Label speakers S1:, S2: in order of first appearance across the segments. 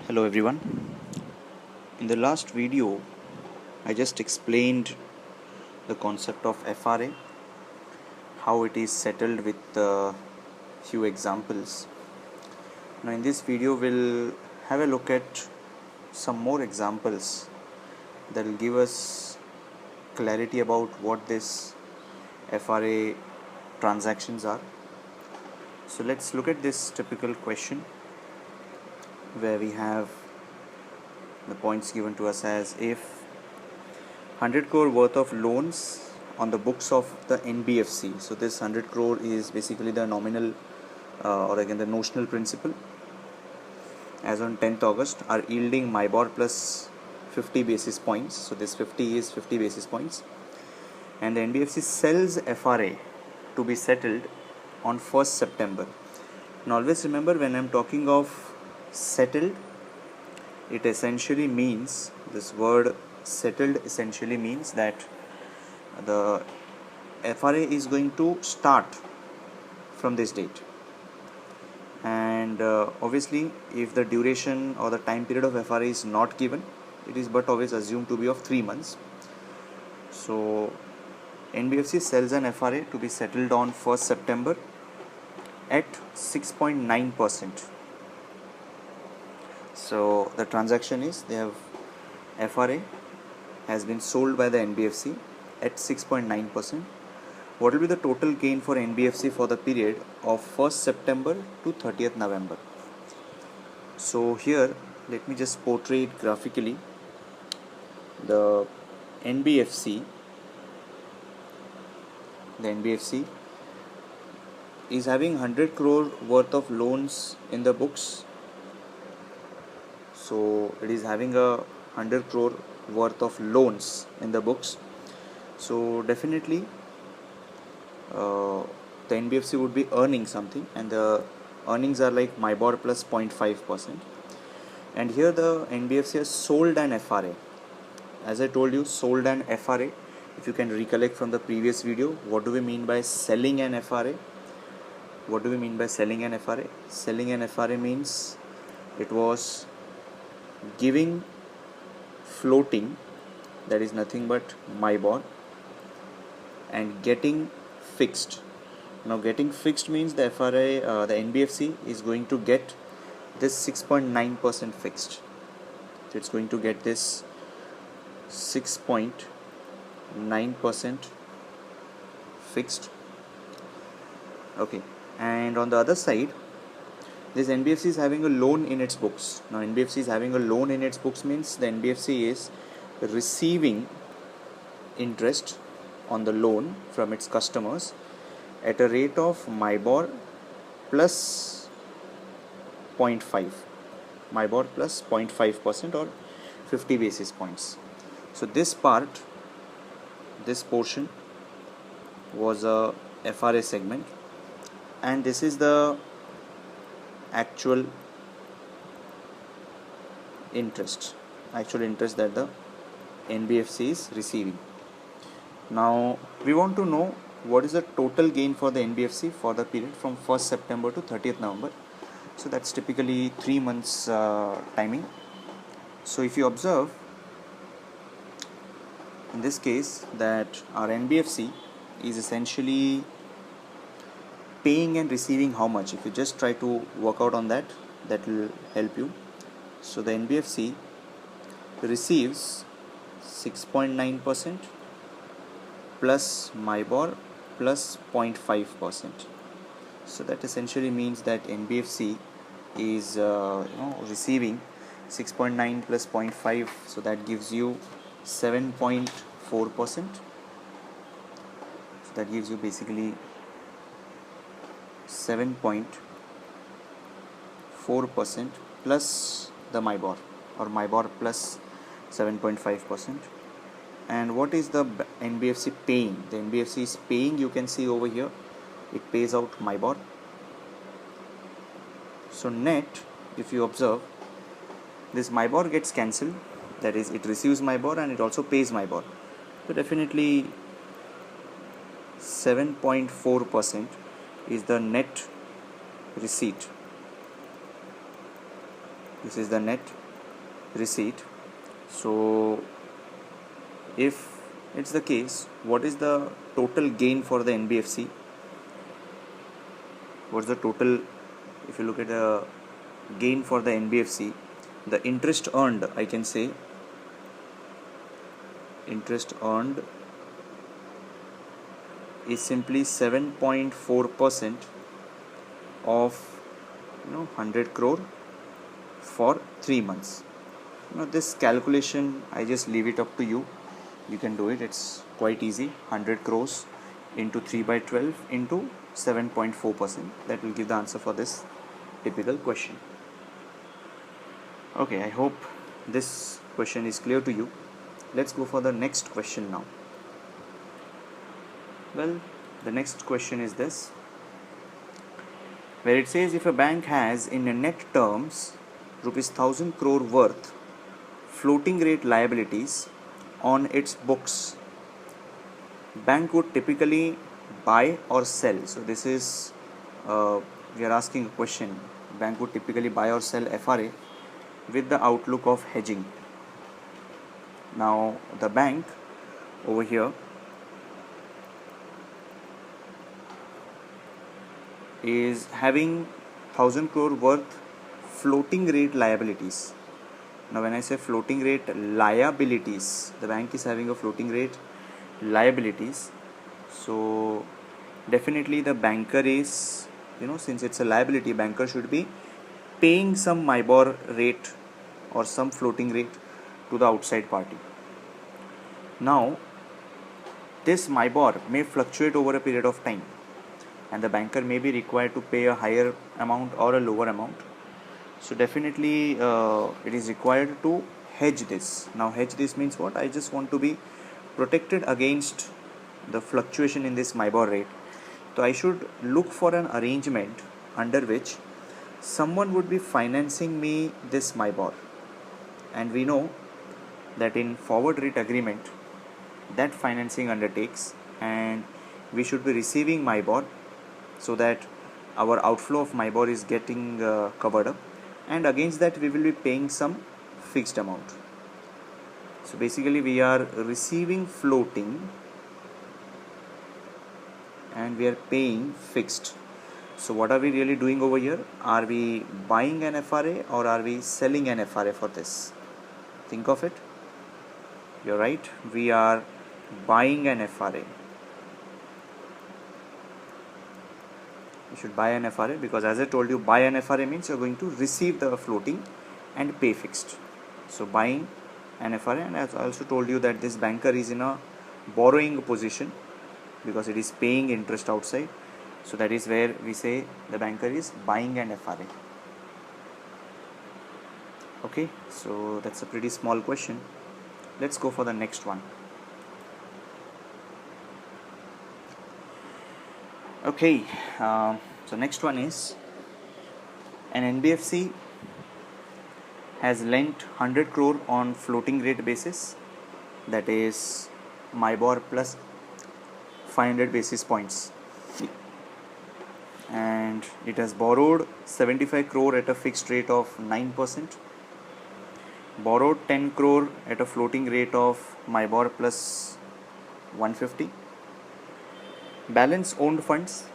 S1: Hello everyone. In the last video, I just explained the concept of FRA, how it is settled with few examples. Now in this video, we'll have a look at some more examples that will give us clarity about what this FRA transactions are. So let's look at this typical question where we have the points given to us as if 100 crore worth of loans on the books of the NBFC. So this 100 crore is basically the nominal or again the notional principal as on 10th August are yielding MIBOR plus 50 basis points. So this 50 is 50 basis points, and the NBFC sells FRA to be settled on 1st September. Now always remember, when I'm talking of settled, it essentially means, this word settled essentially means that the FRA is going to start from this date, and obviously if the duration or the time period of FRA is not given, it is but always assumed to be of 3 months. So NBFC sells an FRA to be settled on 1st September at 6.9%. So the transaction is, they have FRA has been sold by the NBFC at 6.9%. What will be the total gain for NBFC for the period of 1st September to 30th November? So here let me just portray it graphically. The NBFC is having 100 crore worth of loans in the books. So it is having a 100 crore worth of loans in the books. So definitely the NBFC would be earning something, and the earnings are like MIBOR plus 0.5%. And here the NBFC has sold an FRA. As I told you, sold an FRA. If you can recollect from the previous video, what do we mean by selling an FRA? What do we mean by selling an FRA? Selling an FRA means it was giving floating, that is nothing but MIBOR, and getting fixed. Now getting fixed means the FRA, the NBFC is going to get this 6.9% fixed. So it's going to get this 6.9% fixed. Okay, and on the other side, this NBFC is having a loan in its books. Now NBFC is having a loan in its books means the NBFC is receiving interest on the loan from its customers at a rate of MIBOR plus 0.5, MIBOR plus 0.5% or 50 basis points. So this portion was a FRA segment, and this is the actual interest that the NBFC is receiving. Now we want to know what is the total gain for the NBFC for the period from 1st September to 30th November. So that's typically 3 months timing. So if you observe in this case that our NBFC is essentially paying and receiving how much? If you just try to work out on that, that will help you. So the NBFC receives 6.9% plus MIBOR plus 0.5%. So that essentially means that NBFC is receiving 6.9 plus 0.5, so that gives you 7.4%. So that gives you basically 7.4% plus the MIBOR, or MIBOR plus 7.5%. And what is the NBFC paying? The NBFC is paying, you can see over here, it pays out MIBOR. So net, if you observe, this MIBOR gets cancelled, that is, it receives MIBOR and it also pays MIBOR. So definitely 7.4% is the net receipt This is the net receipt. So if it's the case, what is the total gain for the NBFC? What's the total? If you look at the gain for the NBFC, the interest earned, I can say interest earned is simply 7.4% of 100 crore for 3 months. This calculation I just leave it up to you. You can do it. It's quite easy. 100 crores into 3 by 12 into 7.4%. That will give the answer for this typical question. Okay, I hope this question is clear to you. Let's go for the next question now. Well, the next question is this, where it says if a bank has in net terms rupees 1000 crore worth floating rate liabilities on its books, bank would typically buy or sell. So this is we are asking a question. Bank would typically buy or sell FRA with the outlook of hedging. Now the bank over here is having 1000 crore worth floating rate liabilities. Now when I say floating rate liabilities, the bank is having a floating rate liabilities. So definitely the banker is, since it's a liability, banker should be paying some MIBOR rate or some floating rate to the outside party. Now this MIBOR may fluctuate over a period of time, and the banker may be required to pay a higher amount or a lower amount. So definitely it is required to hedge this. Now hedge this means what? I just want to be protected against the fluctuation in this MIBOR rate. So I should look for an arrangement under which someone would be financing me this MIBOR. And we know that in forward rate agreement that financing undertakes, and we should be receiving MIBOR, so that our outflow of MIBOR is getting covered up, and against that we will be paying some fixed amount. So basically we are receiving floating and we are paying fixed. So what are we really doing over here? Are we buying an FRA or are we selling an FRA for this? Think of it. You're right, we are buying an FRA. You should buy an FRA because, as I told you, buy an FRA means you're going to receive the floating and pay fixed. So buying an FRA, and as I also told you that this banker is in a borrowing position because it is paying interest outside. So that is where we say the banker is buying an FRA. Okay, so that's a pretty small question. Let's go for the next one. Okay, so next one is, an NBFC has lent 100 crore on floating rate basis, that is MIBOR plus 500 basis points, and it has borrowed 75 crore at a fixed rate of 9%, borrowed 10 crore at a floating rate of MIBOR plus 150, balance owned funds.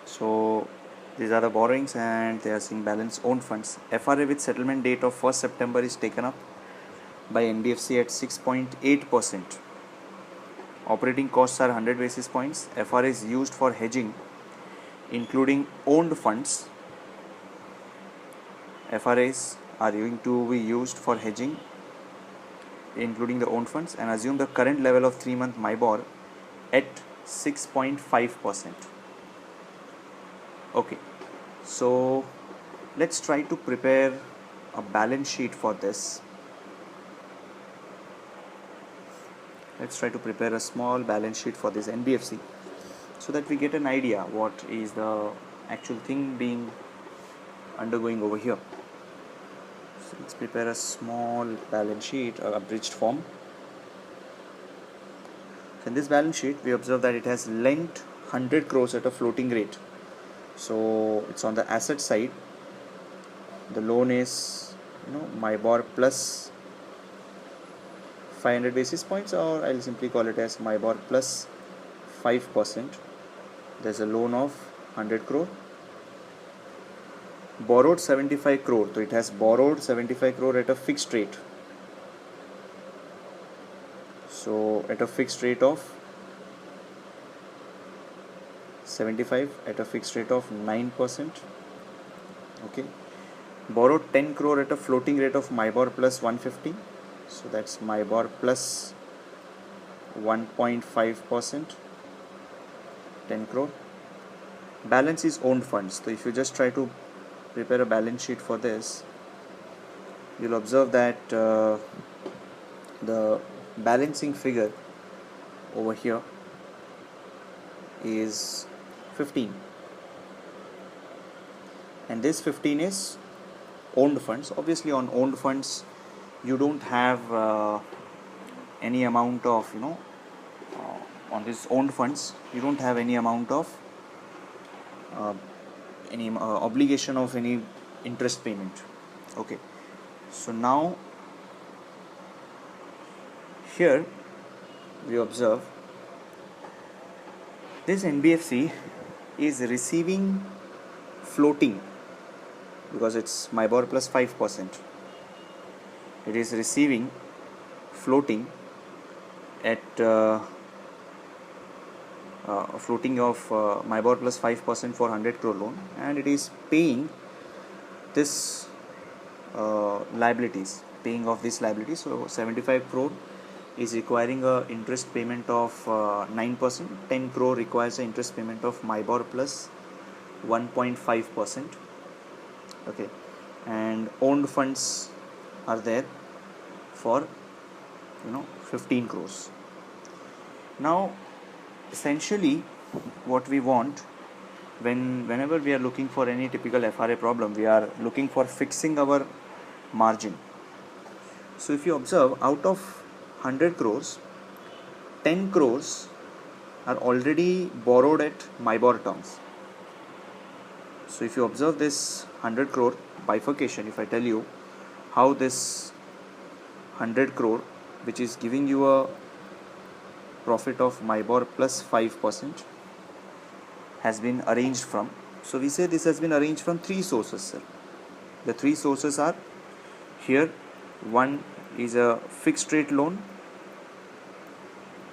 S1: So these are the borrowings and they are seeing balance owned funds. FRA with settlement date of 1st September is taken up by NBFC at 6.8%. Operating costs are 100 basis points. FRA is used for hedging including owned funds. FRAs are going to be used for hedging including the owned funds, and assume the current level of 3-month MIBOR at 6.5%. Okay, so let's try to prepare a balance sheet for this. Let's try to prepare a small balance sheet for this NBFC so that we get an idea what is the actual thing being undergoing over here. So let's prepare a small balance sheet, or abridged form. In this balance sheet, we observe that it has lent 100 crores at a floating rate. So it's on the asset side. the loan is MIBOR plus 500 basis points, or I'll simply call it as MIBOR plus 5%. There's a loan of 100 crore, borrowed 75 crore, so it has borrowed 75 crore at a fixed rate. So at a fixed rate of 75 at a fixed rate of 9%. Okay, borrowed 10 crore at a floating rate of MIBOR plus 150, so that's MIBOR plus 1.5%, 10 crore. Balance is owned funds. So if you just try to prepare a balance sheet for this, you'll observe that the balancing figure over here is 15, and this 15 is owned funds. Obviously on owned funds you don't have any amount of on this owned funds you don't have any amount of any obligation of any interest payment. Okay, so now here we observe this NBFC is receiving floating because it's MIBOR plus 5%. It is receiving floating at floating of MIBOR plus 5% for 100 crore loan, and it is paying this liabilities, paying off these liabilities. So 75 crore is requiring a interest payment of 9%. 10 crore requires an interest payment of MIBOR plus 1.5%. Okay, and owned funds are there for 15 crores. Now essentially what we want whenever we are looking for any typical FRA problem, we are looking for fixing our margin. So if you observe, out of 100 crores, 10 crores are already borrowed at MIBOR terms. So if you observe this 100 crore bifurcation, if I tell you how this 100 crore, which is giving you a profit of MIBOR plus 5%, has been arranged from. So we say this has been arranged from three sources, sir. The three sources are here. One is a fixed rate loan,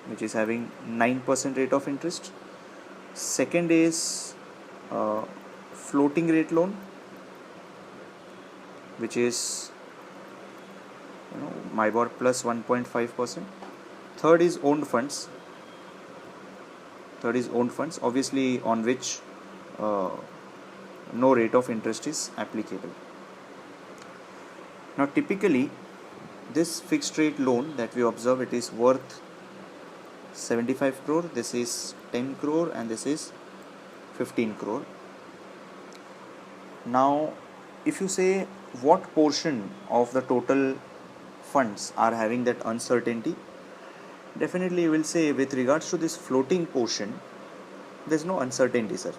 S1: which is having 9% rate of interest. Second is floating rate loan, which is MIBOR plus 1.5%. Third is owned funds. Obviously on which no rate of interest is applicable. Now typically this fixed rate loan that we observe, it is worth 75 crore, this is 10 crore, and this is 15 crore. Now if you say what portion of the total funds are having that uncertainty, definitely you will say with regards to this floating portion there's no uncertainty, sir,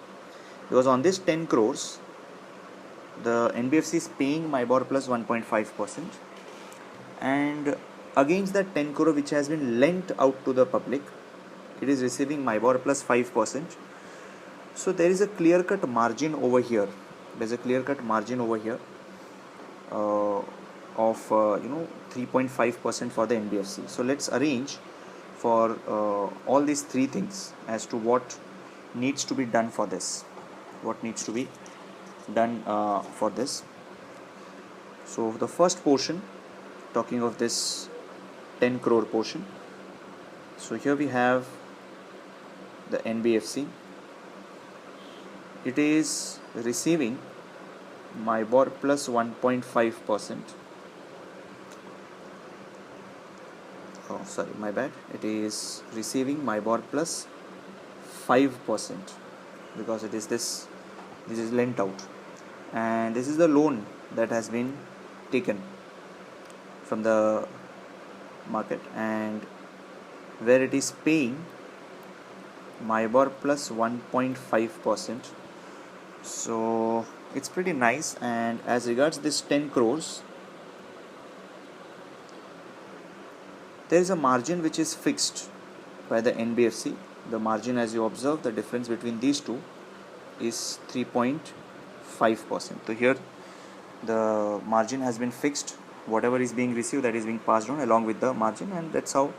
S1: because on this 10 crores the NBFC is paying MIBOR plus 1.5%, and against that 10 crore which has been lent out to the public, it is receiving MIBOR plus 5%. So there is a clear-cut margin over here. There's a clear-cut margin over here of 3.5% for the NBFC. So let's arrange for all these three things as to what needs to be done for this. What needs to be done for this. So the first portion, talking of this 10 crore portion. So here we have the NBFC. It is receiving MIBOR plus 1.5%. Oh, sorry, my bad. It is receiving MIBOR plus 5% because it is this is lent out, and this is the loan that has been taken from the market, and where it is paying MIBOR plus 1.5% So it's pretty nice. And as regards this 10 crores, there is a margin which is fixed by the NBFC. The margin, as you observe, the difference between these two is 3.5%. So here the margin has been fixed. Whatever is being received, that is being passed on along with the margin, and that's how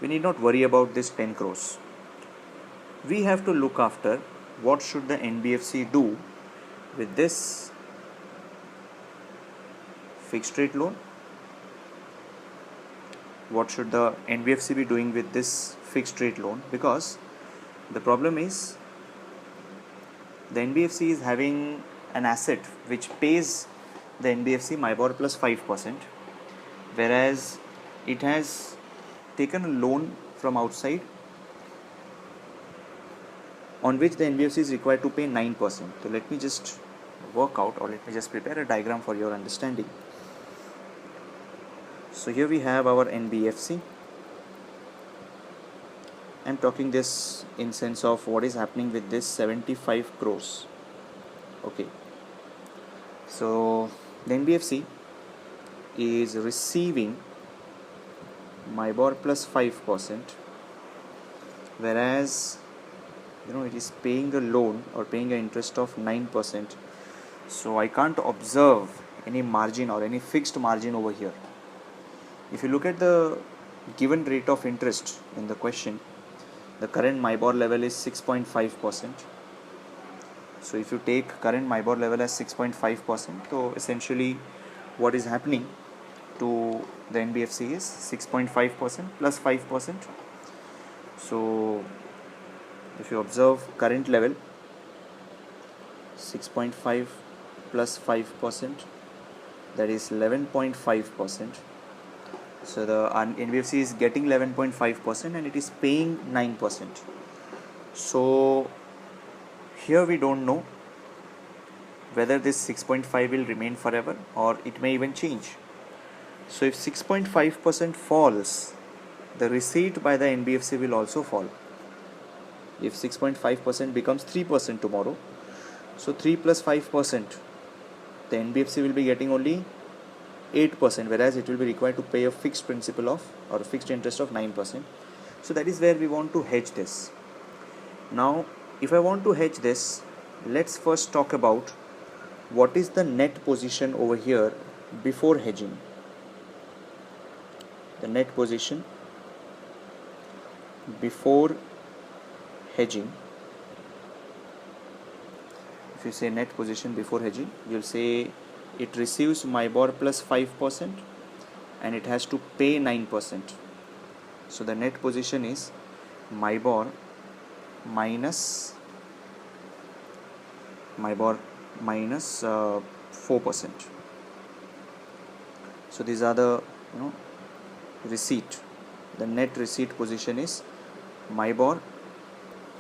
S1: we need not worry about this 10 crores. We have to look after what should the NBFC do with this fixed rate loan. What should the NBFC be doing with this fixed rate loan? Because the problem is the NBFC is having an asset which pays the NBFC MIBOR plus 5%, whereas it has taken a loan from outside on which the NBFC is required to pay 9%. So let me just work out, or let me just prepare a diagram for your understanding. So here we have our NBFC. I'm talking this in sense of what is happening with this 75 crores. Okay. So the NBFC is receiving MIBOR plus 5%, whereas it is paying a loan or paying an interest of 9%. So I can't observe any margin or any fixed margin over here. If you look at the given rate of interest in the question, the current MIBOR level is 6.5%. So if you take current MIBOR level as 6.5%, so essentially what is happening to the NBFC is 6.5% plus 5%. So if you observe current level, 6.5 plus 5%, that is 11.5%. So the NBFC is getting 11.5% and it is paying 9%. So here we don't know whether this 6.5 will remain forever or it may even change. So if 6.5% falls, the receipt by the NBFC will also fall. If 6.5% becomes 3% tomorrow, so 3 plus 5%, the NBFC will be getting only 8%, whereas it will be required to pay a fixed principal of, or a fixed interest of 9%. So that is where we want to hedge this. Now if I want to hedge this, let's first talk about what is the net position over here before hedging. The net position before hedging, if you say net position before hedging, you'll say it receives MIBOR plus 5% and it has to pay 9%. So the net position is MIBOR minus 4%. So these are the receipt. The net receipt position is MIBOR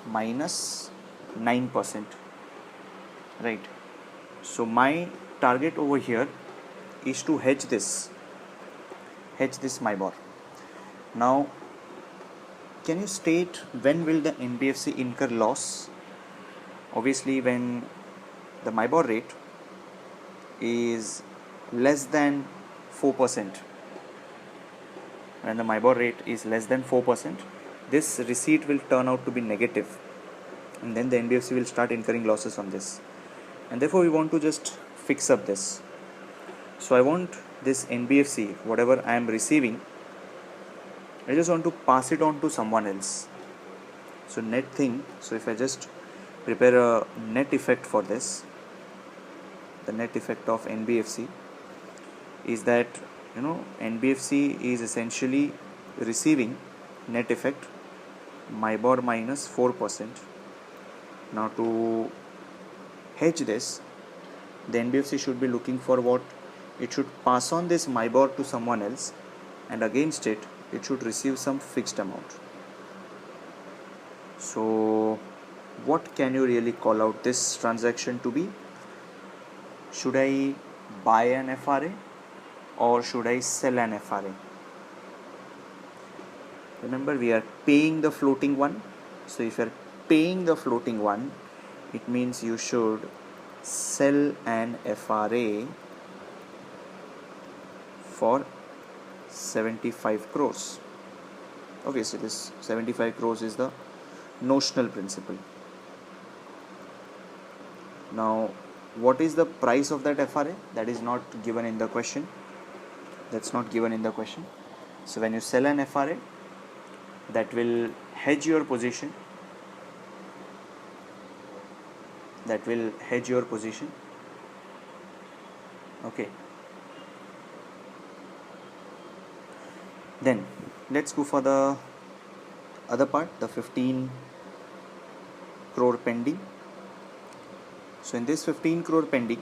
S1: minus 9%, right? So my target over here is to hedge this MIBOR. Now can you state when will the NBFC incur loss? Obviously when the MIBOR rate is less than 4%, when the MIBOR rate is less than 4%, this receipt will turn out to be negative, and then the NBFC will start incurring losses on this, and therefore we want to just fix up this. So I want this NBFC, whatever I am receiving, I just want to pass it on to someone else. So net thing, so if I just prepare a net effect for this, the net effect of NBFC is that NBFC is essentially receiving net effect MIBOR minus 4%. Now to hedge this, the NBFC should be looking for what? It should pass on this MIBOR to someone else, and against it should receive some fixed amount. So what can you really call out this transaction to be? Should I buy an FRA or should I sell an FRA? Remember, we are paying the floating one. So if you are paying the floating one, it means you should sell an FRA for 75 crores. Obviously this 75 crores is the notional principal. Now what is the price of that FRA? That is not given in the question. That's not given in the question. So when you sell an FRA, that will hedge your position. That will hedge your position. Okay. Then let's go for the other part, the 15 crore pending. So in this 15 crore pending,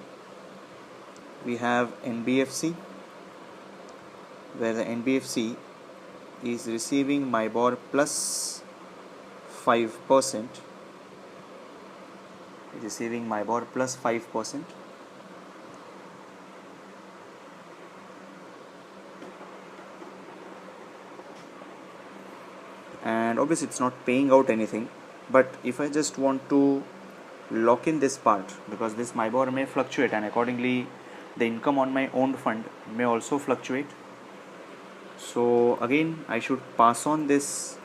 S1: we have NBFC, where the NBFC is receiving MIBOR plus 5%, receiving MIBOR plus 5%. And obviously it's not paying out anything, but if I just want to lock in this part, because this MIBOR may fluctuate and accordingly the income on my owned fund may also fluctuate. So again I should pass on this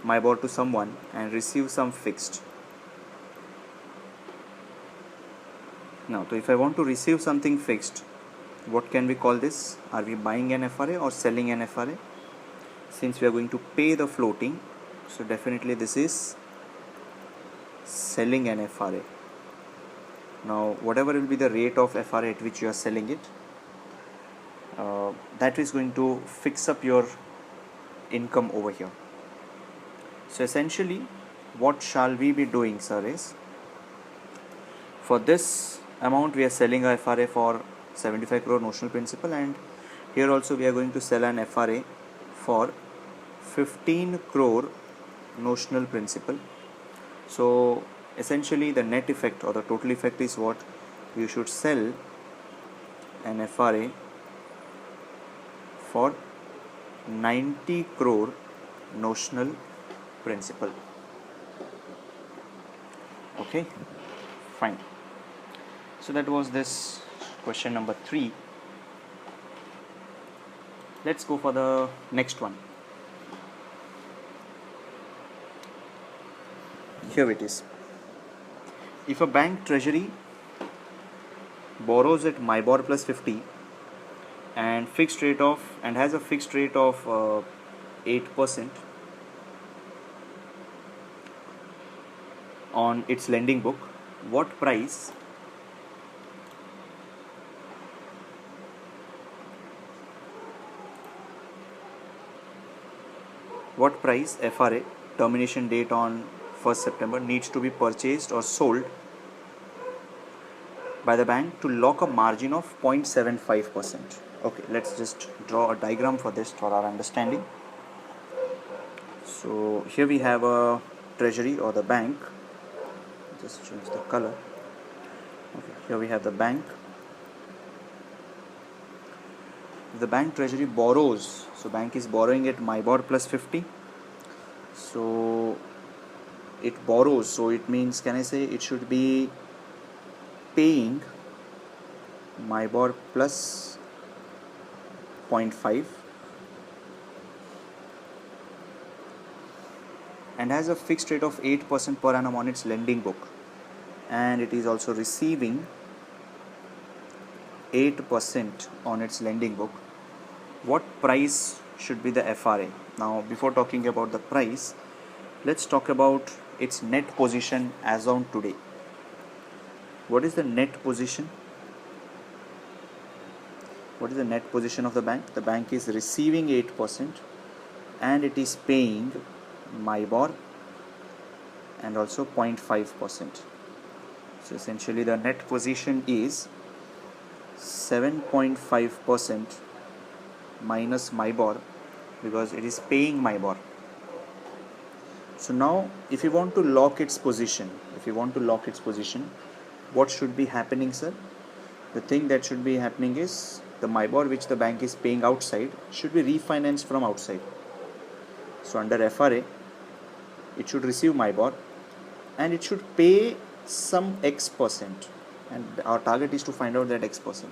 S1: MIBOR to someone and receive some fixed. Now, so if I want to receive something fixed, what can we call this? Are we buying an FRA or selling an FRA? Since we are going to pay the floating, so definitely this is selling an FRA. Now whatever will be the rate of FRA at which you are selling it, that is going to fix up your income over here. So essentially what shall we be doing, sir, is for this amount we are selling a FRA for 75 crore notional principal, and here also we are going to sell an FRA for 15 crore notional principal. So essentially the net effect or the total effect is what? You should sell an FRA for 90 crore notional principal. Okay, fine. So that was this question number 3. Let's go for the next one. Here it is. If a bank treasury borrows at MIBOR plus 50 and has a fixed rate of 8% on its lending book, what price FRA, termination date on 1st September, needs to be purchased or sold by the bank to lock a margin of 0.75%. Okay, let's just draw a diagram for this for our understanding. So here we have a treasury or the bank. Just change the color. Okay, here we have the bank. The bank treasury borrows, so bank is borrowing at MIBOR plus 50. So it borrows, so it means, can I say it should be paying MIBOR plus 0.5 and has a fixed rate of 8% per annum on its lending book, and it is also receiving 8% on its lending book. What price should be the FRA? Now before talking about the price, let's talk about its net position as on today. What is the net position? What is the net position of the bank? The bank is receiving 8% and it is paying MIBOR and also 0.5%. So essentially the net position is 7.5% minus MIBOR, because it is paying MIBOR. So now if you want to lock its position, what should be happening, sir? The thing that should be happening is the MIBOR which the bank is paying outside should be refinanced from outside. So under FRA, it should receive MIBOR and it should pay some X percent. and our target is to find out that X%.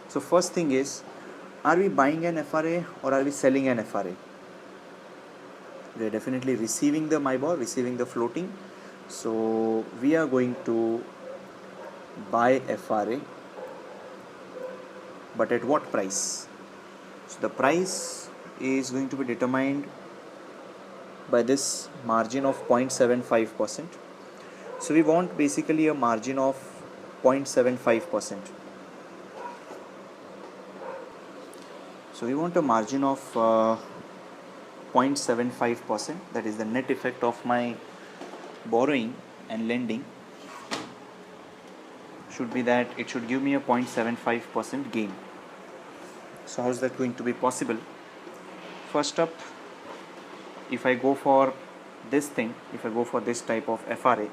S1: So first thing is, are we buying an FRA or are we selling an FRA? We are definitely receiving the MIBOR, receiving the floating. So we are going to buy FRA, but at what price? So the price is going to be determined by this margin of 0.75%. So we want basically a margin of 0.75%. So we want a margin of 0.75%, that is the net effect of my borrowing and lending should be that it should give me a 0.75% gain. So how is that going to be possible? First up, if I go for this thing, if I go for this type of FRA,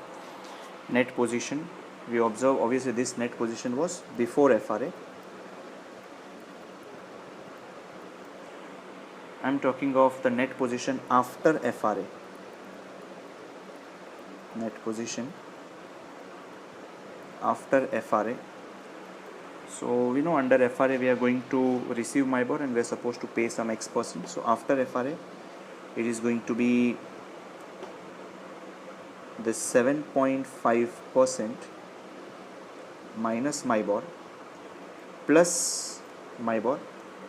S1: net position, we observe obviously this net position was before FRA. I am talking of the net position after FRA. Net position after FRA. So we know under FRA we are going to receive MIBOR and we are supposed to pay some X%. So after FRA it is going to be the 7.5% minus MIBOR plus MIBOR,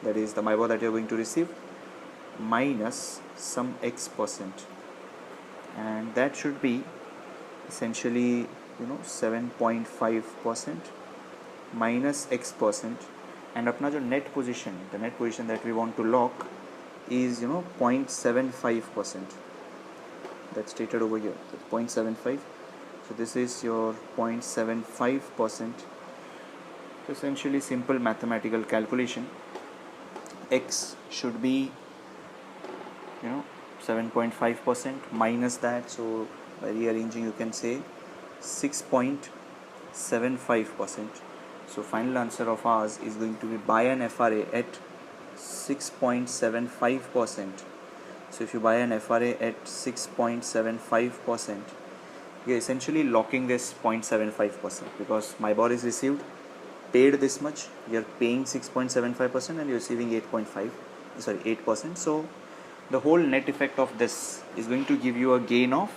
S1: that is the MIBOR that you are going to receive, minus some X%, and that should be essentially 7.5% minus X%, and अपना जो net position, the net position that we want to lock is 0.75%. that's stated over here, 0.75. so this is your 0.75%. essentially simple mathematical calculation, X should be 7.5% minus that, so by rearranging you can say 6.75%. so final answer of ours is going to be buy an FRA at 6.75%. so if you buy an FRA at 6.75%, you're essentially locking this 0.75% because MIBOR is received, paid this much, you're paying 6.75% and you're receiving 8%. So the whole net effect of this is going to give you a gain of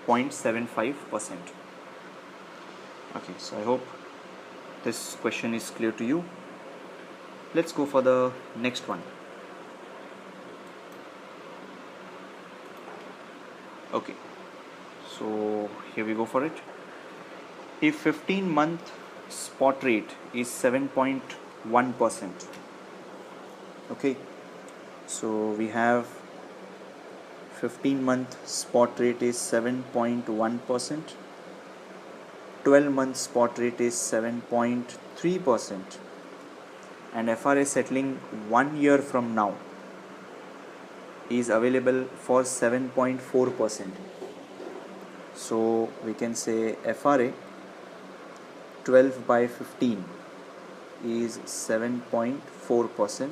S1: 0.75%. Okay, so I hope this question is clear to you. Let's go for the next one. Okay, so here we go for it. If 15-month spot rate is 7.1%, okay, so we have 15-month spot rate is 7.1%, 12-month spot rate is 7.3%, and FRA settling 1 year from now is available for 7.4%. so we can say FRA 12 by 15 is 7.4%.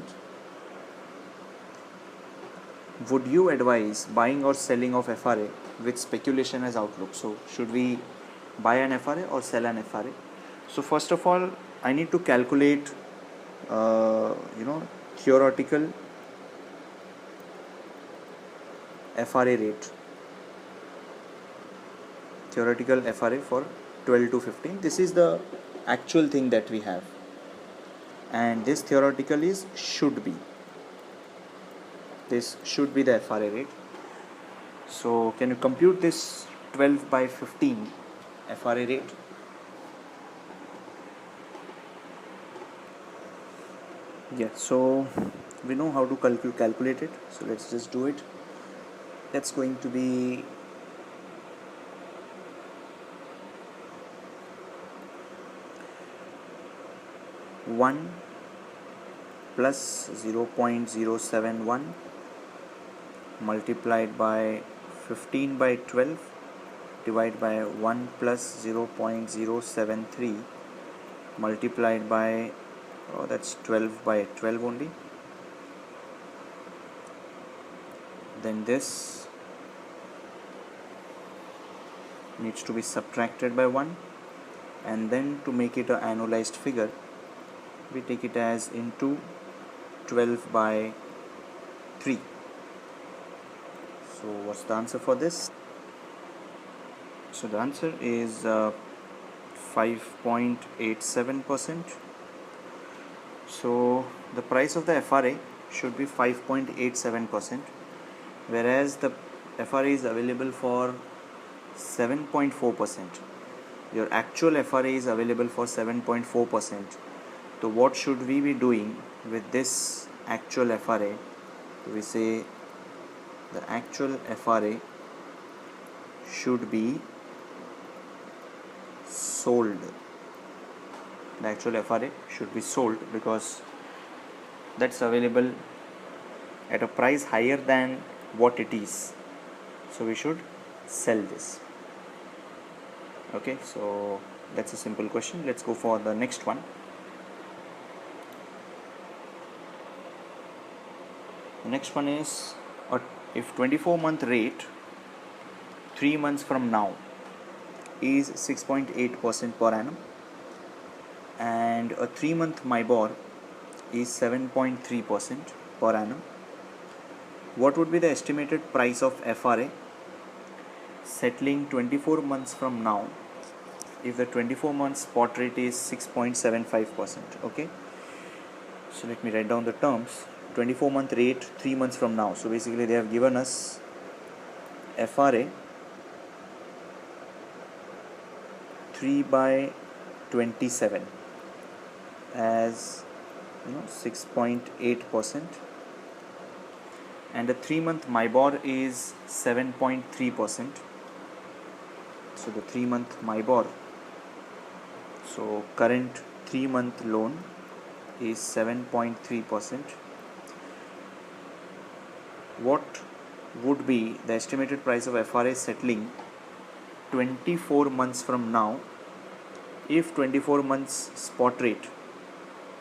S1: would you advise buying or selling of FRA with speculation as outlook? So should we buy an FRA or sell an FRA? So first of all, I need to calculate theoretical FRA rate, theoretical FRA for 12 to 15. This is the actual thing that we have, and this theoretical is should be. This should be the FRA rate. So can you compute this 12 by 15 FRA rate? Yeah, so we know how to calculate it. So let's just do it. That's going to be 1 plus 0.071 multiplied by 15 by 12 divided by 1 plus 0.073 multiplied by that's 12 by 12 only. Then this needs to be subtracted by 1, and then to make it an annualized figure we take it as into 12 by 3. So what's the answer for this? So the answer is 5.87%. So the price of the FRA should be 5.87%, whereas the FRA is available for 7.4%. Your actual FRA is available for 7.4%. So what should we be doing with this actual FRA? So we say the actual FRA should be sold. The actual FRA should be sold because that's available at a price higher than what it is. So we should sell this. Okay, so that's a simple question. Let's go for the next one. The next one is if 24-month rate 3 months from now is 6.8% per annum and a 3-month MIBOR is 7.3% per annum, what would be the estimated price of FRA settling 24 months from now if the 24-month spot rate is 6.75%? Okay, so let me write down the terms. 24-month rate 3 months from now. So basically they have given us FRA 3 by 27 as 6.8%, and the 3-month MIBOR is 7.3%. So the 3-month MIBOR, so current 3-month loan is 7.3%. What would be the estimated price of FRA settling 24 months from now if 24 months spot rate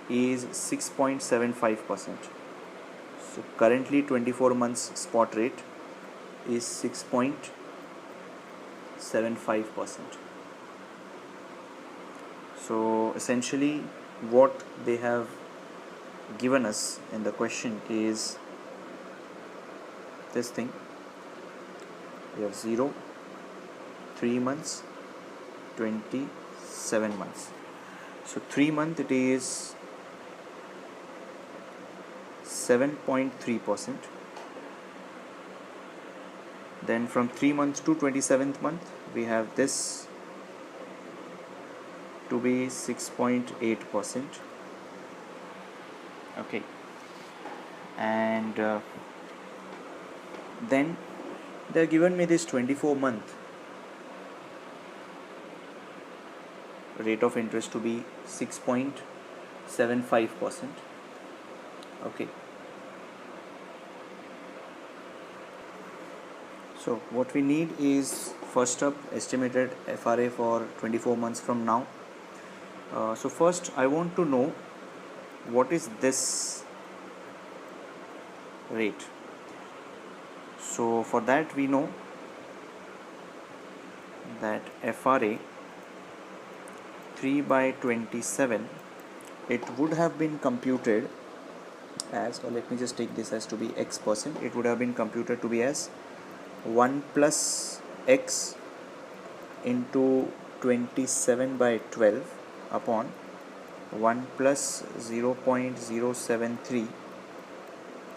S1: is 6.75%? So currently 24 months spot rate is 6.75%. So essentially what they have given us in the question is this thing. We have 0, 3 months, 27 months. So 3 month it is 7.3%. Then from 3 months to 27th month we have this to be 6.8%. Okay, and then they have given me this 24-month rate of interest to be 6.75%. Okay, so what we need is first up estimated FRA for 24 months from now. So first I want to know what is this rate. So for that we know that FRA 3 by 27, it would have been computed as, or let me just take this as to be x%, it would have been computed to be as 1 plus x into 27 by 12 upon 1 plus 0.073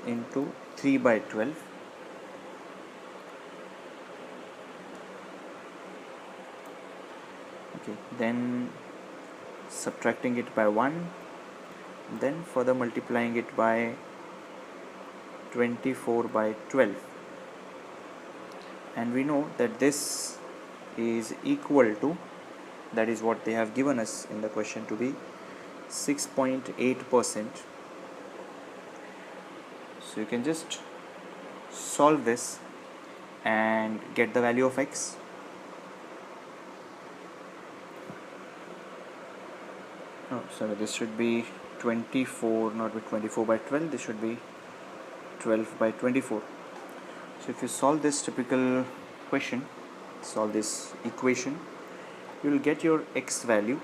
S1: into 3 by 12. Okay, then subtracting it by 1, then further multiplying it by 24 by 12, and we know that this is equal to, that is what they have given us in the question, to be 6.8%. So you can just solve this and get the value of x. Oh, sorry, this should be 24, not be 24 by 12, this should be 12 by 24. So if you solve this typical question, solve this equation, you will get your X value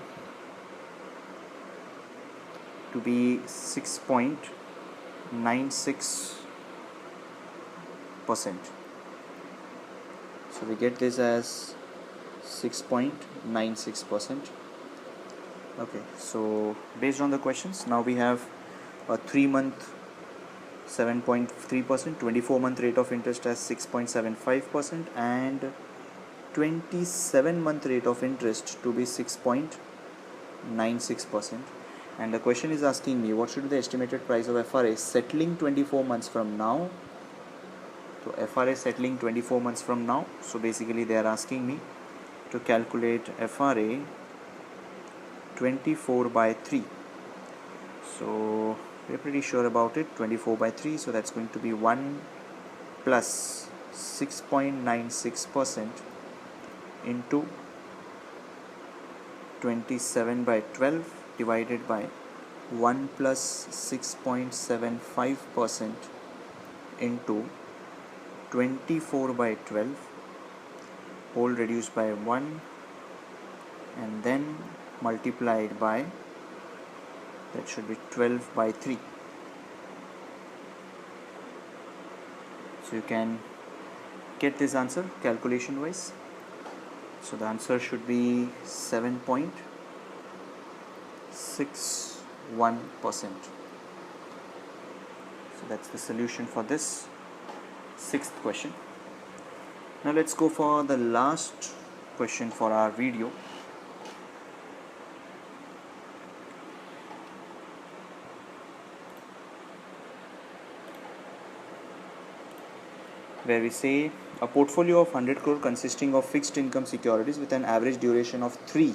S1: to be 6.96%. So we get this as 6.96%. Okay, so based on the questions, now we have a 3-month 7.3%, 24-month rate of interest as 6.75%, and 27-month rate of interest to be 6.96%. And the question is asking me what should be the estimated price of FRA settling 24 months from now. So FRA settling 24 months from now. So basically they are asking me to calculate FRA 24 by 3. So we're pretty sure about it. 24 by 3, so that's going to be 1 plus 6.96% into 27 by 12 divided by 1 plus 6.75% into 24 by 12 whole reduced by 1 and then multiplied by, that should be 12 by 3. So you can get this answer calculation wise. So the answer should be 7.61%. So that's the solution for this 6th question. Now let's go for the last question for our video. Where we say a portfolio of 100 crore consisting of fixed income securities with an average duration of 3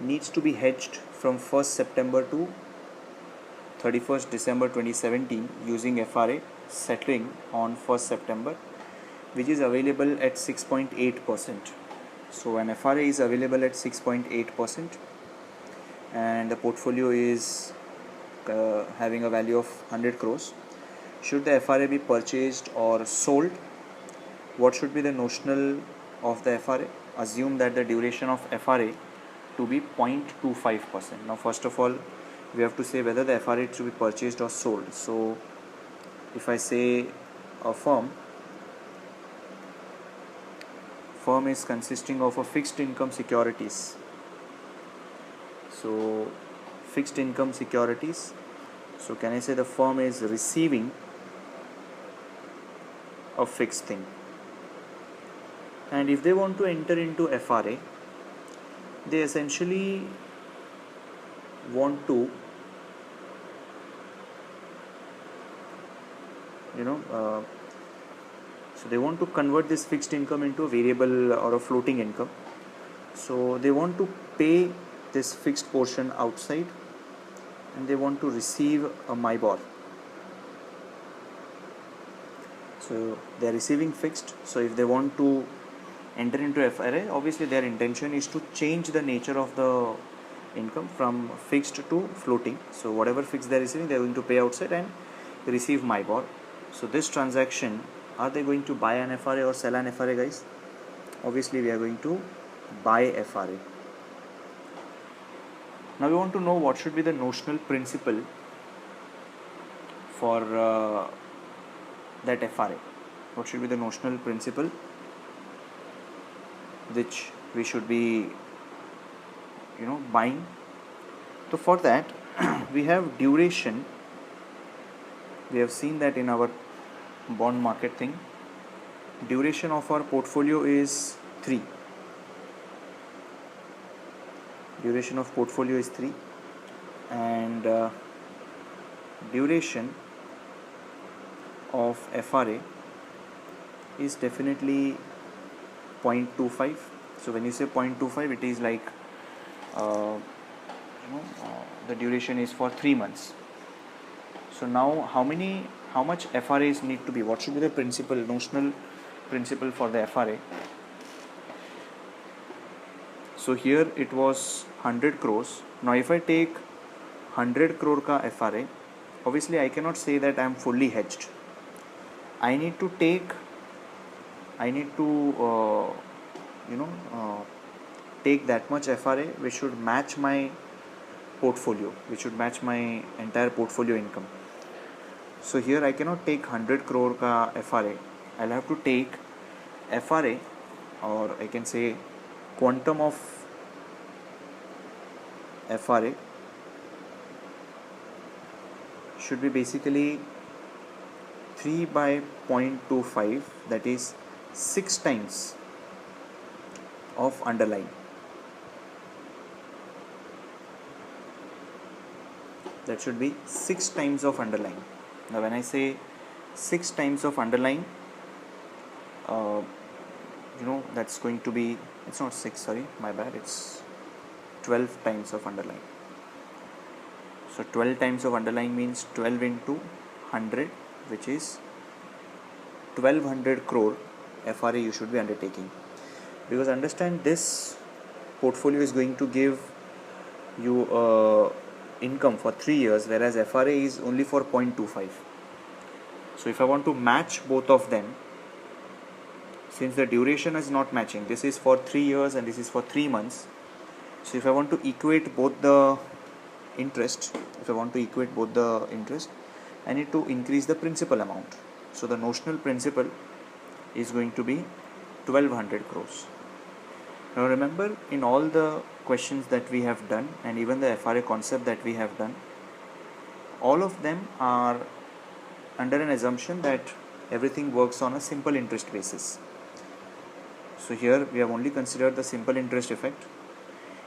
S1: needs to be hedged from 1st September to 31st December 2017 using FRA settling on 1st September, which is available at 6.8%. So when FRA is available at 6.8% and the portfolio is having a value of 100 crores, should the FRA be purchased or sold? What should be the notional of the FRA? Assume that the duration of FRA to be 0.25%. Now first of all, we have to say whether the FRA should be purchased or sold. So if I say a firm is consisting of a fixed income securities. So fixed income securities. So can I say the firm is receiving a fixed thing, and if they want to enter into FRA, they essentially want to so they want to convert this fixed income into a variable or a floating income. So they want to pay this fixed portion outside and they want to receive a MIBOR. So they are receiving fixed. So if they want to enter into FRA, obviously their intention is to change the nature of the income from fixed to floating. So whatever fixed they are receiving, they are going to pay outside and receive MIBOR. So this transaction, are they going to buy an FRA or sell an FRA, guys? Obviously we are going to buy FRA. Now we want to know what should be the notional principal for that FRA. What should be the notional principal which we should be buying? So for that we have duration. We have seen that in our bond market thing, duration of our portfolio is 3. Duration of portfolio is 3 and duration of FRA is definitely 0.25. So when you say 0.25, it is like the duration is for 3 months. So now how much FRAs need to be? What should be the principal, notional principal for the FRA? So here it was 100 crores. Now if I take 100 crore ka FRA, obviously I cannot say that I am fully hedged. I need to,
S2: 100
S1: take that much FRA which should match my portfolio, which should match my entire portfolio income. So here I cannot take 100 crore ka FRA. I'll have to take FRA, or I can say quantum of FRA should be basically 3 by 0.25, that is 6 times of underlying. That should be 6 times of underlying. Now when I say 6 times of underlying, that's going to be, it's not 6, sorry, my bad, it's 12 times of underlying. So 12 times of underlying means 12 into 100, which is 1200 crore FRA you should be undertaking. Because understand, this portfolio is going to give you income for 3 years, whereas FRA is only for 0.25. So if I want to match both of them, since the duration is not matching, this is for 3 years and this is for 3 months. So if I want to equate both the interest, I need to increase the principal amount. So the notional principal is going to be 1200 crores. Now remember, in all the questions that we have done and even the FRA concept that we have done, all of them are under an assumption that everything works on a simple interest basis. So here we have only considered the simple interest effect.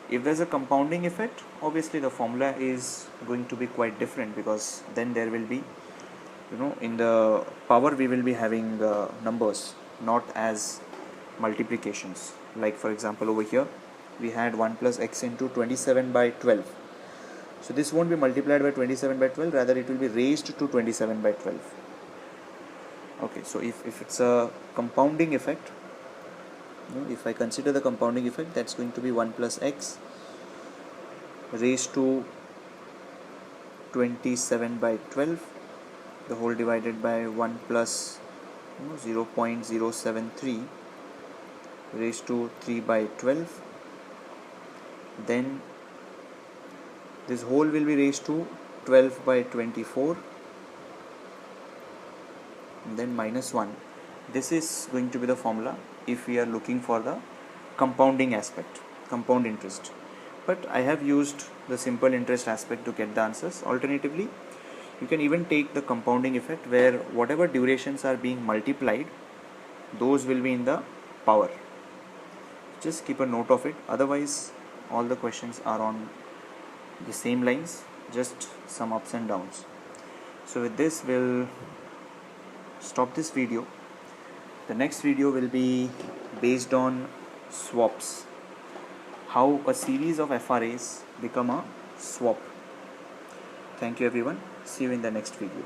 S1: If there's a compounding effect, obviously the formula is going to be quite different, because then there will be, in the power we will be having numbers, not as multiplications. Like for example, over here we had 1 plus x into 27 by 12. So this won't be multiplied by 27 by 12, rather it will be raised to 27 by 12. Okay, so if it's a compounding effect, if I consider the compounding effect, that's going to be 1 plus x raised to 27 by 12, the whole divided by 1 plus 0.073 raised to 3 by 12. Then this whole will be raised to 12 by 24, and then minus 1. This is going to be the formula if we are looking for the compounding aspect, compound interest. But I have used the simple interest aspect to get the answers. Alternatively, you can even take the compounding effect, where whatever durations are being multiplied, those will be in the power. Just keep a note of it. Otherwise, all the questions are on the same lines, just some ups and downs. So with this, we'll stop this video. The next video will be based on swaps, how a series of FRAs become a swap. Thank you everyone. See you in the next video.